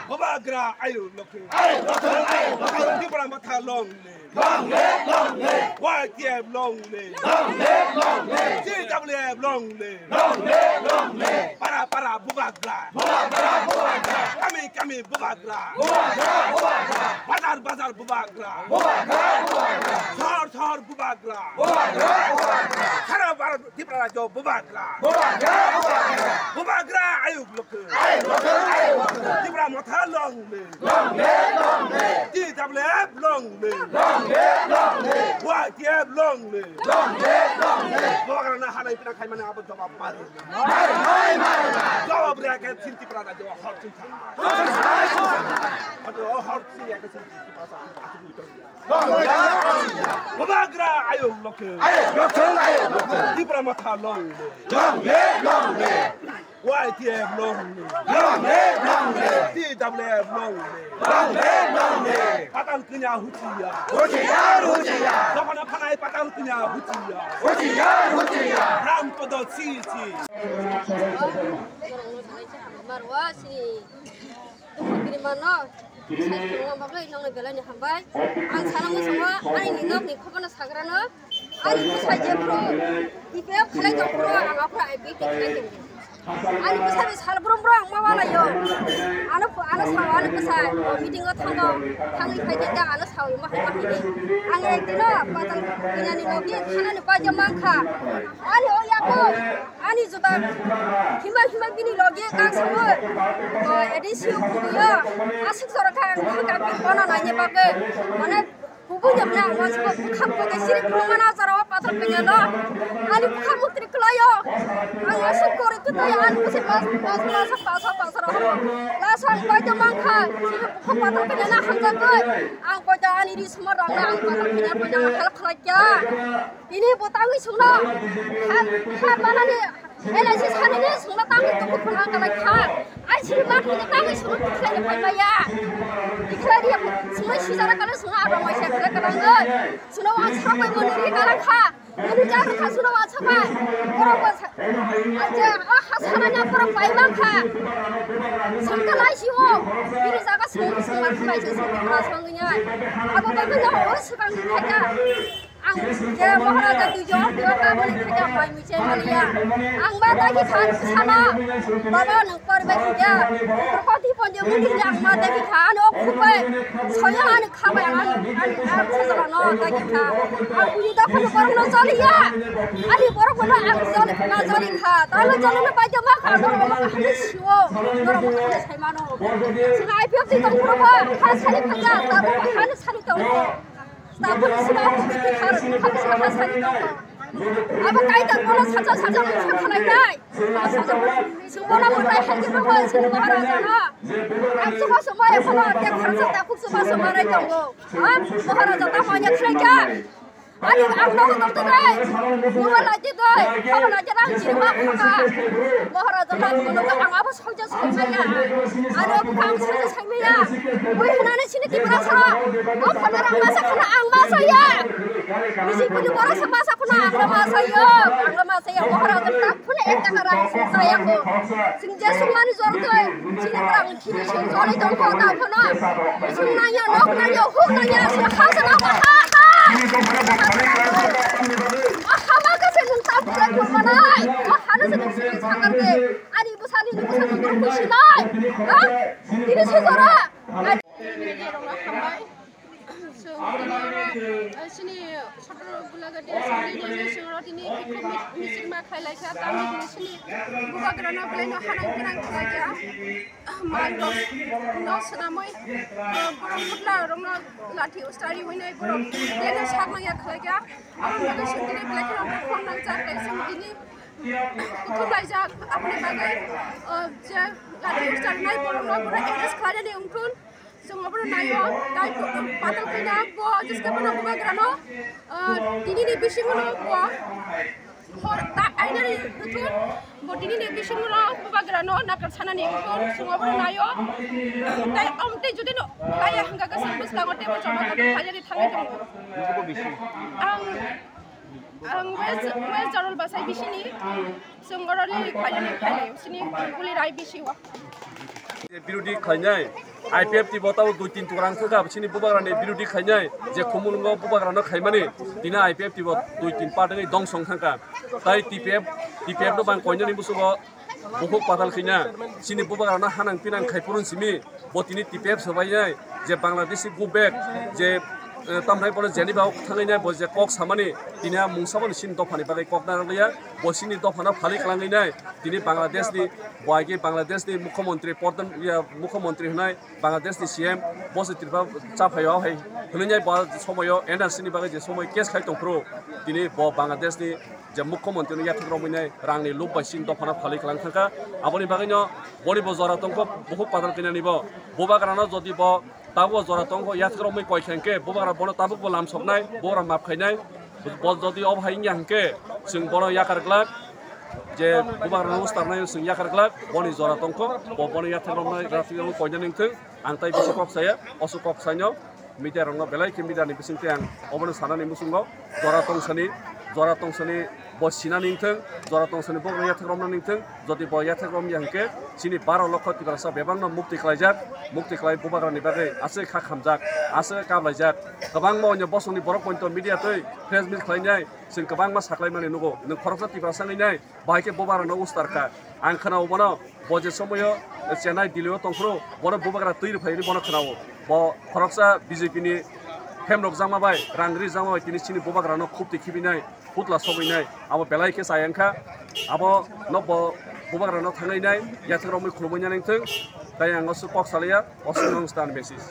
Babagra ayo loke di para mata long le white yeah long le CW long le para babagra kami babagra bazar babagra thor babagra khara di para jo babagra ayo loke di para mata long le DWF long le white yeah long le babagra na hana ipina khai mana abo jawab mari jawab ra ke sinti para jo hot sinta ado hot si ya ke sinti para babagra ayo loke di para mata long le white yeah long le DWF long le patang kenya hutia kapana panai patang kenya hutia ram podo sisi marwa si kiri mana saya bilang bagai nang belanya hambai ang sana musuha ani ninok ni khopana sagrana ani saja pro ipep khalai jong pro ang apra ibi khalai jong ani besar besar berombrong mawala yo anu sawa anu besar meeting thanggo thangi phaide da anu sawi mahai mahai ang ekdino patal pinani logi thanani paja mangkha ani o yako ani juda hima bini logi kang sawo edisi kuya asik soraka khaka bana nanye babe mane bukunya benar masuk bukan bukan siri mana cara patal penyala ani bukan mutri kelayo ang asuk kor itu tayan kusi pasar lasan baca mangka siri bukan patal penyala hamzah koi ang baca ani di semarang ang patal penyala hal kerja ini butangi sungna hal mana ni elasi sana ni sungna tangi tu bukan angkat lagi ai siri mak ni tangi sungna bukan payah dikira dia semua sejarah kalau sungna ada macam kerana sudah wajib apa yang menurut kalian kah? Menurut kalian sudah wajib apa? Orang aja hasilnya orang baik kah? Sangkalai siwo, ini jaga semua kembali semua sanggunya. Apa bagaimana orang sekarang mereka? Ang je maharaja tujuan dia kabel kerja mai macam mana? Ang mata kita sana, bapa nak pergi kerja. Perpati pun dia mungkin ang mata kita anu kupai, saya anu kapai anu sejalan no kita. Ang punya dapat orang nak jali ya, ani orang nak jali kah? Tapi jali nak baca mak orang nak siwo, orang nak saya mana? Sekarang IPF itu berapa? Hasil kerja, tapi hasil sari tahu. Tapi semua kita harus hasil itu. Apa kaitan bola saja muncul lagi? Semua orang mulai haji bawa sini maharaja na. Aku semua yang kalau dia kerja tak semua mereka janggo. Maharaja tak banyak kerja. Ani ang nak tu dai. Dua lagi dai. Kalau lagi orang jiwa apa? Maharaja nak menunggu ang apa saja saja. Ada bukan saja saja. Woi, mana sini di mana sana? Apa orang masa kena ang masa ya? Mesti punya orang semasa kena ang masa ya. Ang masa ya maharaja tak punya ekta orang saya ko. Sehingga semua ni jual tu. Sini orang kiri sini jual itu kau tak pernah. Semuanya nak nanya, huk nanya, siapa apa? Hama kasi ng tapos ko manay. Hana sa nagsinig sa karne. Ani busani ni busan ng grupo sinay. Ha? Dili sa sara. sini satu bulan gede sini sini ini ikut mesin makai lagi kami di sini buka kerana belanja hanang kerja mandos nos namai borong putla rong lati ustari winai borong dia sama ya kerja awak mereka sendiri belanja orang korang cakap sini ikut belajar apa ni bagai je lati ustari naik borong eres kerja ni ungkun semua orang nayo, naik patah kena, buat jiska mana buat kerana, ini ni bising mana buat, tak ada ni betul, buat ini ni bising mana buat kerana nak kerana ni betul, semua orang nayo, tapi omte jadi no, kaya hingga ke sampai sekarang omte macam mana kaya di tangan kamu. Wes jarul bahasa bising ni, semua orang ni kaya ni kaya, sini boleh rai bising wah. বিরোধী খাইনাই IPF টি বতাও 2-3 টুকরাং থাকা বিসিনি বুবাগ্রানি বিরোধী খাইনাই যে খুমুলঙ্গ বুবাগ্রানো খাইমানি দিনা IPF টি 2-3 পাটে দং সং থাকা তাই TPF নো বাং কইনানি বুসুব বহু পাতাল খাইনা সিনি বুবাগ্রানো হানাং পিনাং খাইপুরুন সিমি বতিনি TPF সবাইনাই যে বাংলাদেশি গুবেক যে tamrai pore jeniba thangaina bo je kok samani tinia mungsabon sin dofani bagai kok narliya bosini dofana phali klangai nai tini bangladesh ni boyge bangladesh ni mukhyamantri pordon ya mukhyamantri hnai bangladesh ni CM positive chaphayo hai hlunyai ba somoyo NRC ni bagai je somoy case khai tongpro tini bo bangladesh ni je mukhyamantri ni yathro minai rangni lubbai sin dofana phali klang thaka aboni bagai no boni bo jora tongko bohu padal kinani bo boba grana jodi bo tabo jora tongko yathro mai koi khanke boba bono tabu bo lam soknai bora map khainai bo jodi ob haing yangke sing bono yakar glak je bubar nustar nai sing yakar glak boni jora tongko bo boni yathro mai rafiyo koijaning thing angtai bisi kok saya osu kok sanyo media rongno belai ke media ni bising tiang obono sanani musungo jora tongsani bo sina ningthing jora tongsani bo yathrom na ningthing jodi bo yathrom yangke sini 12 লক্ষ tibrasa bebangno mukti khlai bubagrani bagai ase kha khamjak ase kablajak kabang mo nya bosoni borok pointo media toi press meet khlainai sing kabang ma saklai mani nugo nung khoroksa tibrasa ngai baike bubagrano ustarka ang khana obono boje somoyo chennai dilio tongfro bono bubagra tuir phairi bono khanao bo khoroksa BJP ni hemrok jamabai rangri jamabai tini sini bubagrano khupti khibinai putla sobinai abo belai ke sayangkha abo no bo bubagrano thangai nai yathro moi khulumanya ningthing dai ang osu pok salaya osu nong stan basis